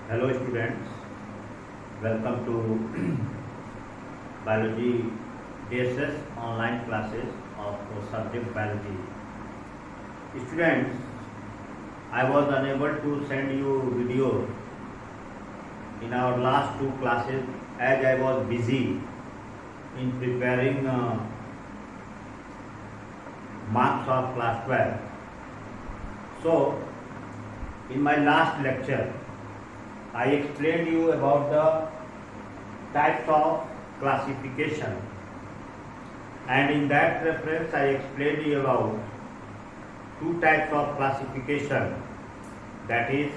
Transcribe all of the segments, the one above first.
Hello students, welcome to biology DSS online classes of subject biology. Students, I was unable to send you video in our last two classes as I was busy in preparing marks of class 12. So, in my last lecture, I explained you about the types of classification, and in that reference I explained you about two types of classification, that is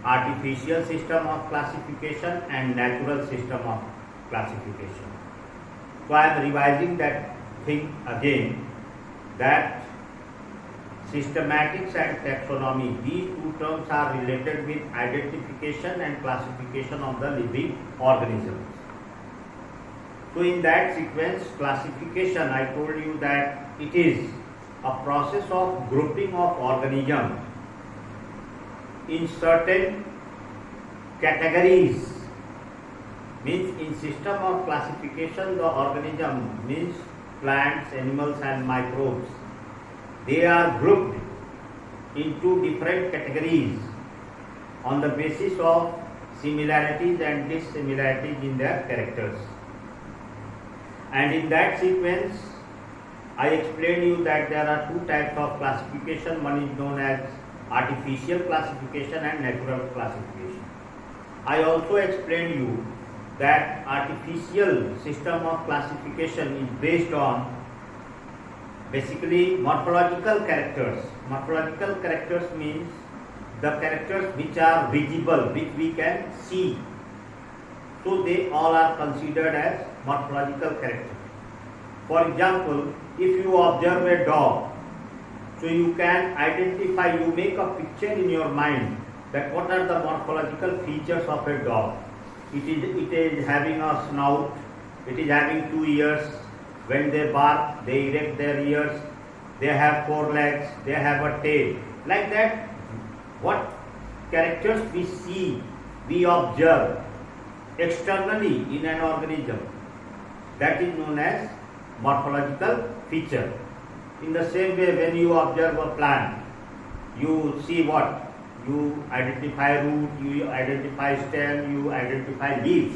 artificial system of classification and natural system of classification. So I am revising that thing again, that systematics and taxonomy, these two terms are related with identification and classification of the living organisms. So in that sequence, classification, I told you that it is a process of grouping of organisms in certain categories. Means in system of classification, the organism means plants, animals and microbes. They are grouped into different categories on the basis of similarities and dissimilarities in their characters. And in that sequence, I explained you that there are two types of classification. One is known as artificial classification and natural classification. I also explained you that artificial system of classification is based on basically morphological characters. Morphological characters means the characters which are visible, which we can see. So they all are considered as morphological characters. For example, if you observe a dog, so you can identify, you make a picture in your mind that what are the morphological features of a dog. It is having a snout, it is having 2 ears. When they bark, they erect their ears, they have 4 legs, they have a tail. Like that, what characters we see, we observe externally in an organism, that is known as morphological feature. In the same way, when you observe a plant, you see what? You identify root, you identify stem, you identify leaves.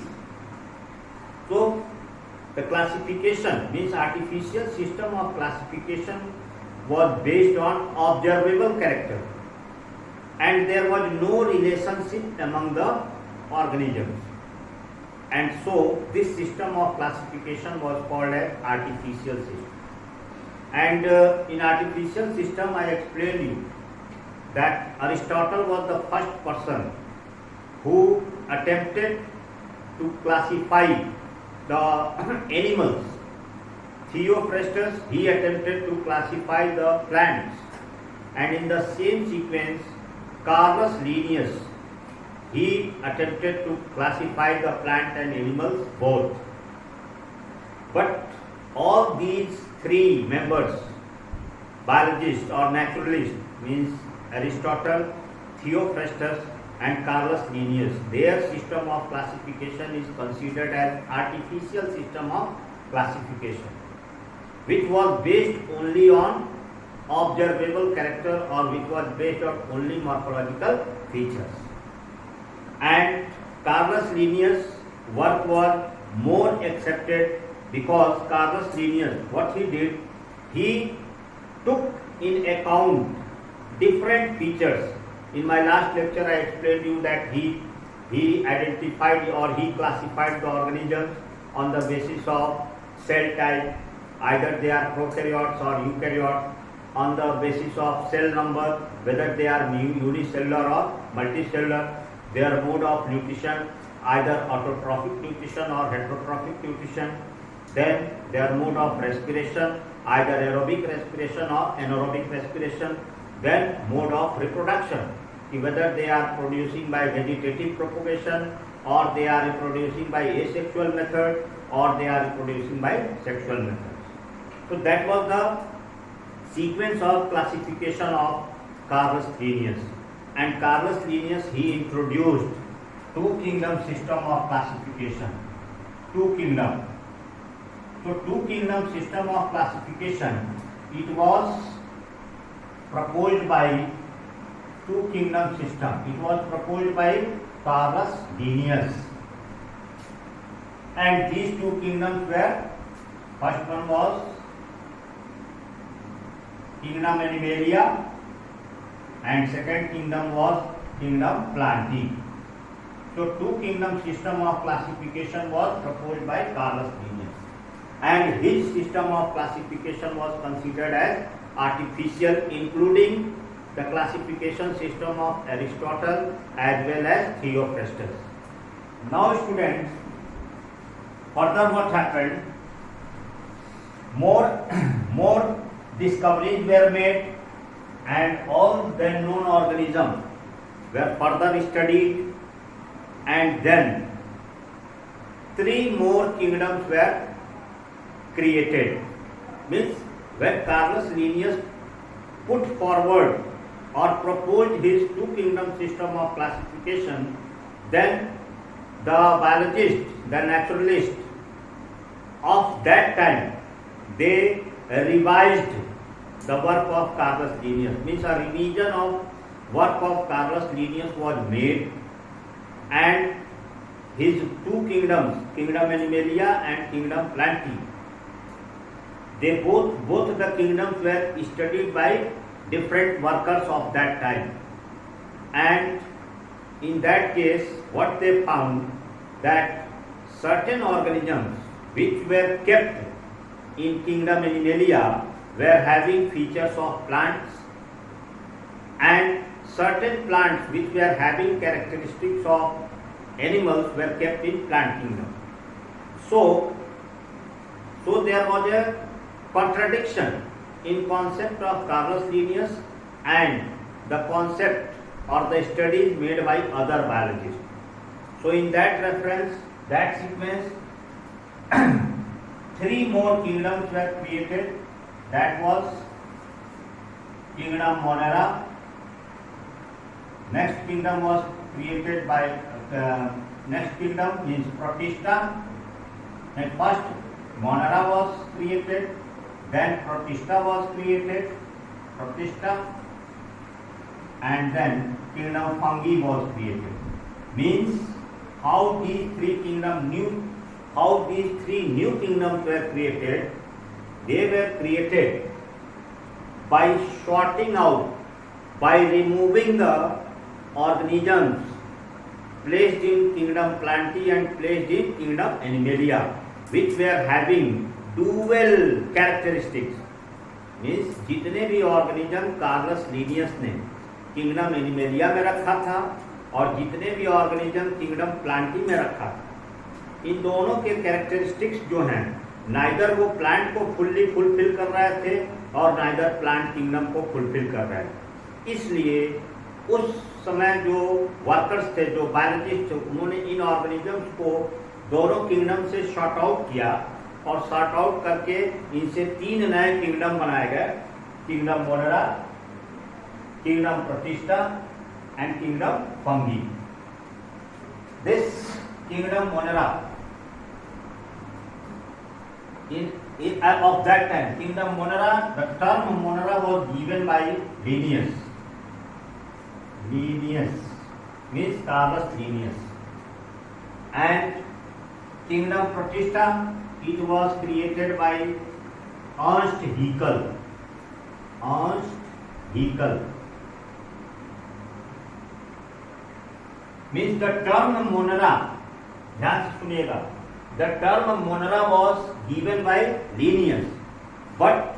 So, the classification means artificial system of classification was based on observable character, and there was no relationship among the organisms, and so this system of classification was called as artificial system. And in artificial system, I explained you that Aristotle was the first person who attempted to classify the animals. Theophrastus, he attempted to classify the plants, and in the same sequence, Carolus Linnaeus, he attempted to classify the plant and animals both. But all these three members, biologists or naturalists, means Aristotle, Theophrastus and Carolus Linnaeus, their system of classification is considered as artificial system of classification, which was based only on observable character or which was based on only morphological features. And Carolus Linnaeus' work was more accepted because Carolus Linnaeus, what he did, he took in account different features. In my last lecture, I explained you that he identified or he classified the organisms on the basis of cell type, either they are prokaryotes or eukaryotes, on the basis of cell number, whether they are unicellular or multicellular, their mode of nutrition, either autotrophic nutrition or heterotrophic nutrition, then their mode of respiration, either aerobic respiration or anaerobic respiration, then mode of reproduction, whether they are producing by vegetative propagation or they are reproducing by asexual method or they are reproducing by sexual methods. So that was the sequence of classification of Carolus Linnaeus. and Carolus Linnaeus, he introduced two kingdom system of classification. Two kingdom. So two kingdom system of classification, it was proposed by two kingdom system. It was proposed by Carolus Linnaeus. And these two kingdoms were, first one was Kingdom Animalia and second kingdom was Kingdom Plantae. So two kingdom system of classification was proposed by Carolus Linnaeus, and his system of classification was considered as artificial, including the classification system of Aristotle as well as Theophrastus. Now students, further what happened, more discoveries were made and all then known organisms were further studied, and then three more kingdoms were created. Means when Carolus Linnaeus put forward or proposed his two kingdom system of classification, then the biologists, the naturalists of that time, they revised the work of Carolus Linnaeus. Means a revision of work of Carolus Linnaeus was made, and his two kingdoms, Kingdom Animalia and Kingdom Plantae, they both the kingdoms were studied by different workers of that time. And in that case, what they found, that certain organisms which were kept in Kingdom Animalia were having features of plants, and certain plants which were having characteristics of animals were kept in plant kingdom. So there was a contradiction in concept of Carolus Linnaeus and the concept or the studies made by other biologists. So in that reference, that sequence, three more kingdoms were created. That was Kingdom Monera. Next kingdom was created by next kingdom means Protista. And first Monera was created, then Protista was created, and then Kingdom Fungi was created. Means how these three new kingdoms were created. They were created by sorting out, by removing the organisms placed in Kingdom Plantae and placed in Kingdom Animalia, which were having dual characteristics. Means जितने भी organism Carolus Linnaeus ने kingdom animalia में रखा था और जितने भी organism kingdom Plantae में रखा था, इन दोनों के कैरेक्टरिस्टिक्स जो हैं, नाइदर वो प्लांट को फुलफिल कर रहे थे और नाइदर प्लांट किंगडम को फुलफिल कर रहे थे. इसलिए उस समय जो वर्कर्स थे, जो बायोलॉजिस्ट थे, उन्होंने इन ऑर्गेनिजम्स को दोनों किंगडम से शॉर्ट आउट किया और शॉर्ट आउट करके इनसे तीन नए किंगडम बनाए गए. Kingdom Monera, kingdom protista and kingdom fungi. This kingdom Monera of that time, Kingdom Monera, the term Monera was given by Linnaeus. Linnaeus means Carolus Linnaeus. And Kingdom Protista, it was created by Ernst Haeckel. Ernst Haeckel means the term Monera, ध्यान से सुनिएगा, the term Monera was given by Linnaeus, but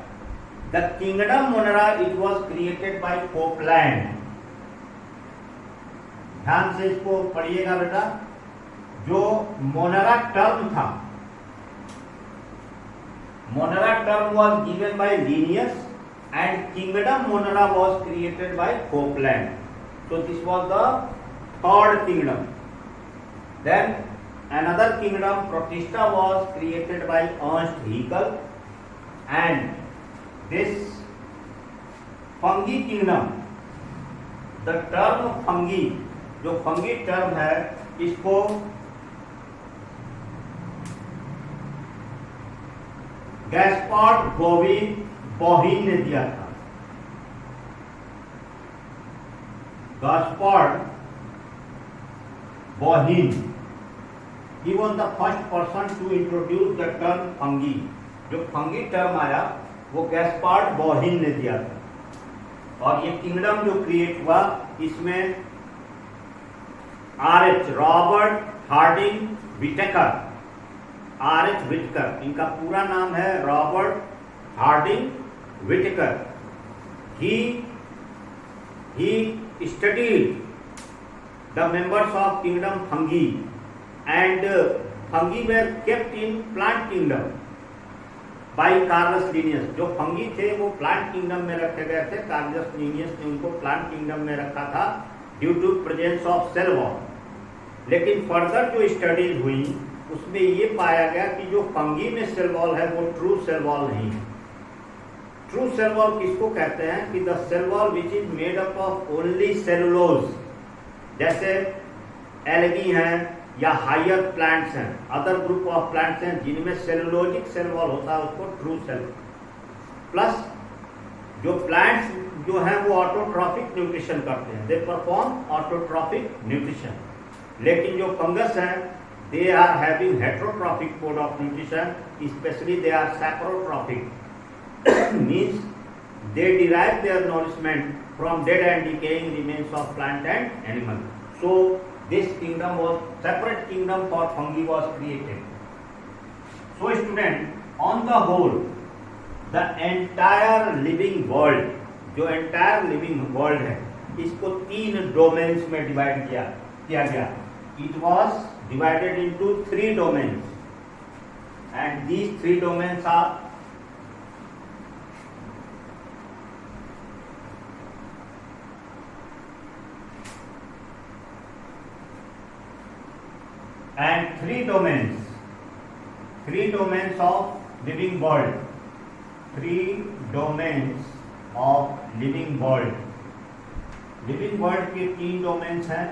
the Kingdom Monera, it was created by Copeland. ध्यान से इसको पढ़िएगा बेटा. जो Monera term था, Monera term was given by Linnaeus and Kingdom Monera was created by Copeland. So this was the third kingdom. Then another kingdom, Protista, was created by Ernst Haeckel, and this fungi kingdom, the term fungi, जो fungi term है इसको गैस्पार्ड बोहीन ने दिया था। गैस्पार्ड बोहीन, he was the first person to introduce the term fungi। जो fungi term आया वो गैस्पार्ड बोहीन ने दिया था। और ये किंगडम जो क्रिएट हुआ इसमें R H. Robert Harding Whittaker, R H. Whittaker, इनका पूरा नाम है Robert Harding Whittaker. He studied the members of kingdom fungi and fungi were kept in plant kingdom by Carolus Linnaeus. जो फंगी थे वो प्लांट किंगडम में रखे गए थे, कार्लस लिनियस ने उनको प्लांट किंगडम में रखा था due to presence of cell wall. लेकिन फर्दर जो स्टडीज हुई उसमें ये पाया गया कि जो फंगी में सेल वॉल है वो ट्रू सेल वॉल नहीं है। ट्रू सेल वॉल किसको कहते हैं कि the cell wall which is made up of only cellulose, जैसे एल्गी हैं या हायर प्लांट्स हैं, अदर ग्रुप ऑफ प्लांट्स हैं जिनमें सेलुलोजिक सेल वॉल होता है उसको ट्रू सेल। प्लस जो प्लांट्स जो हैं वो ऑटोट्रॉफिक न्यूट्रिशन करते हैं, दे परफॉर्म ऑटोट्रॉफिक न्यूट्रिशन। लेकिन जो फंगस हैं they are having heterotrophic mode of nutrition, especially they are saprotrophic means they derive their nourishment from dead and decaying remains of plant and animal. So this kingdom was separate kingdom for fungi was created. So student, on the whole the entire living world, जो entire living world है इसको 3 domains में divide किया गया। It was divided into 3 domains and these 3 domains are three domains of living world, 3 domains of living world। living world के 3 domains हैं,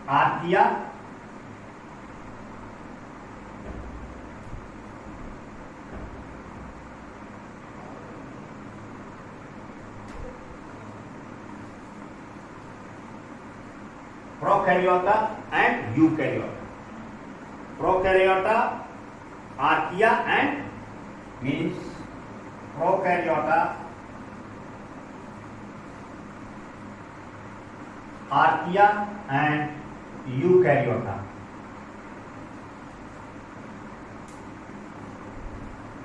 archaea, prokaryota and eukaryota. Prokaryota, archaea and means prokaryota, archaea and eukaryota।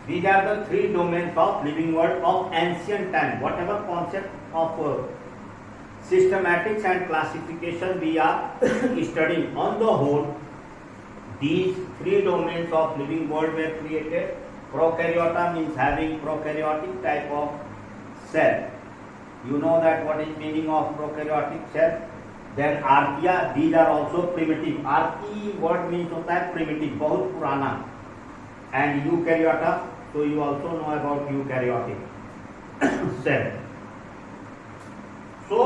These are the 3 domains of living world of ancient time. Whatever concept of systematics and classification we are studying, on the whole these 3 domains of living world were created. Prokaryota means having prokaryotic type of cell. You know that what is meaning of prokaryotic cell. Then archaea, these are also primitive. Archaea word means होता है primitive, बहुत पुराना। And eukaryota, so you also know about eukaryotic cell. So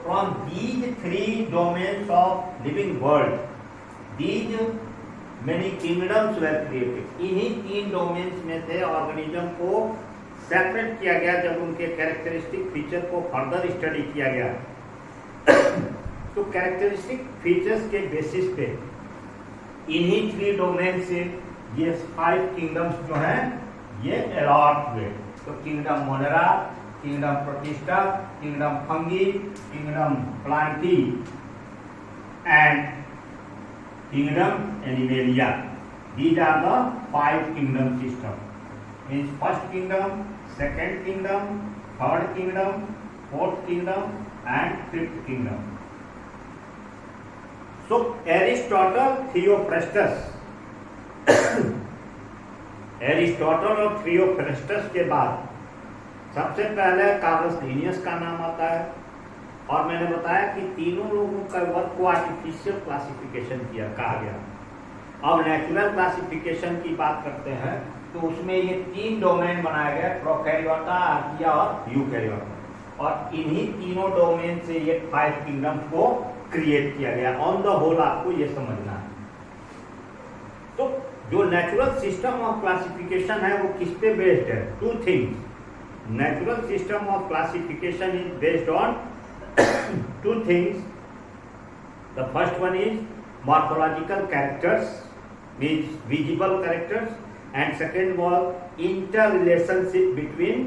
from these 3 domains of living world, these many kingdoms were created. इन्हीं 3 domains में से organism को separate किया गया जब उनके कैरेक्टरिस्टिक फीचर को फर्दर स्टडी किया गया। तो कैरेक्टरिस्टिक फीचर्स के बेसिस पे इन्हीं 3 डोमेन से ये 5 किंगडम्स जो हैं ये अलॉट हुए। तो kingdom Monera, kingdom Protista, kingdom fungi, kingdom Plantae and kingdom Animalia. These are the 5 kingdom system. Means first kingdom, second kingdom, third kingdom, fourth kingdom and fifth kingdom. So Aristotle, Theophrastus, Aristotle और Theophrastus के बाद सबसे पहले Carolus Linnaeus का नाम आता है। और मैंने बताया कि तीनों लोगों का वर्क को आर्टिफिशियल क्लासिफिकेशन कहा गया। अब नेचुरल क्लासिफिकेशन की बात करते हैं तो उसमें ये 3 डोमेन बनाया गया, प्रोकैरियोटा, आर्किया और यूकैरियोटा। और इन्हीं तीनों डोमेन से ये 5 किंगडम को क्रिएट किया गया। ऑन द होल आपको ये समझना है। तो जो नेचुरल सिस्टम ऑफ क्लासिफिकेशन है वो किस पे बेस्ड है? 2 things. Natural system of classification is based on 2 things. The first one is morphological characters, means visible characters, and second was interrelationship between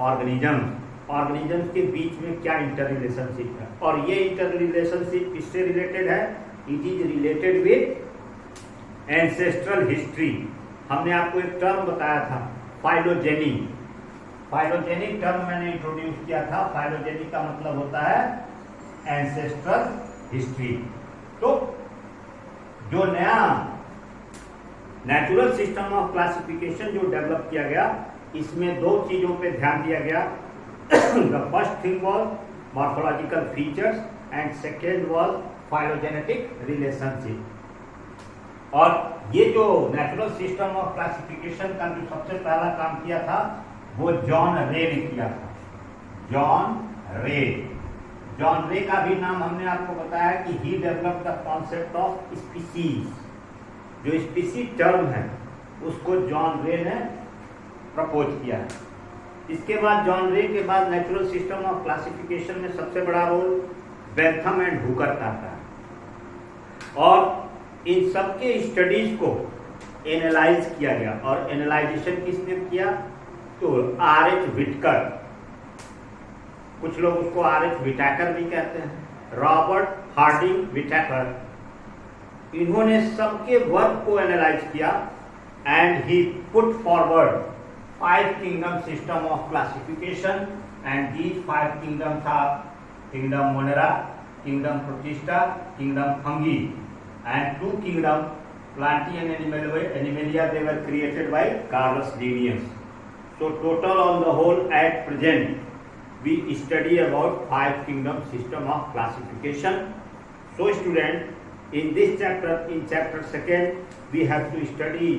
organisms. organisms के बीच में क्या interrelationship है, और ये interrelationship किससे related है? It is related with ancestral history. हमने आपको एक टर्म बताया था फाइलोजेनी। फाइलोजेनिक टर्म मैंने इंट्रोड्यूस किया था। फाइलोजेनी का मतलब होता है एंसेस्ट्रल हिस्ट्री। तो जो नया नेचुरल सिस्टम ऑफ क्लासिफिकेशन जो डेवलप किया गया, इसमें 2 चीजों पे ध्यान दिया गया। The first thing was morphological features and second was phylogenetic relationship. और ये जो नेचुरल सिस्टम ऑफ क्लासिफिकेशन का जो सबसे पहला काम किया था वो जॉन रे ने किया था। जॉन रे का भी नाम हमने आपको बताया कि he develop the concept of species. जो स्पीसीज टर्म है उसको जॉन रे ने प्रपोज किया है। इसके बाद जॉन रे के बाद नेचुरल सिस्टम ऑफ क्लासिफिकेशन में सबसे बड़ा रोल बेंथम एंड हुकर का था। और इन सबके स्टडीज को एनालाइज किया गया, और एनालाइजेशन किसने किया? तो R.H. विटकर, कुछ लोग उसको R.H. विटाकर भी कहते हैं, रॉबर्ट हार्डिंग विटाकर, इन्होंने सबके वर्क को एनालाइज किया and he put forward 5 kingdom system of classification. And these 5 kingdom था kingdom Monera, kingdom Protista, kingdom fungi, and 2 kingdom Plantae and Animalia. They were created by Carolus Linnaeus. So total on the whole at present we study about 5 kingdom system of classification. So student, in this chapter, in chapter 2nd, we have to study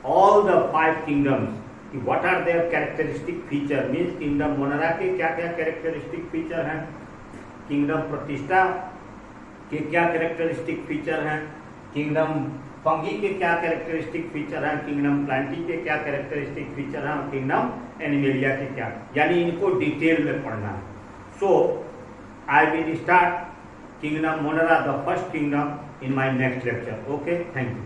all the 5 kingdoms. What are their characteristic feature? Means kingdom Monera के क्या क्या characteristic feature हैं, kingdom Protista के क्या characteristic feature हैं, kingdom fungi के क्या characteristic feature हैं, किंगडम प्लांटी के क्या कैरेक्टरिस्टिक फीचर हैं, और किंगडम एनिमेलिया के क्या, यानी इनको डिटेल में पढ़ना है। So I will start kingdom Monera, the first kingdom, in my next lecture. Okay, thank you.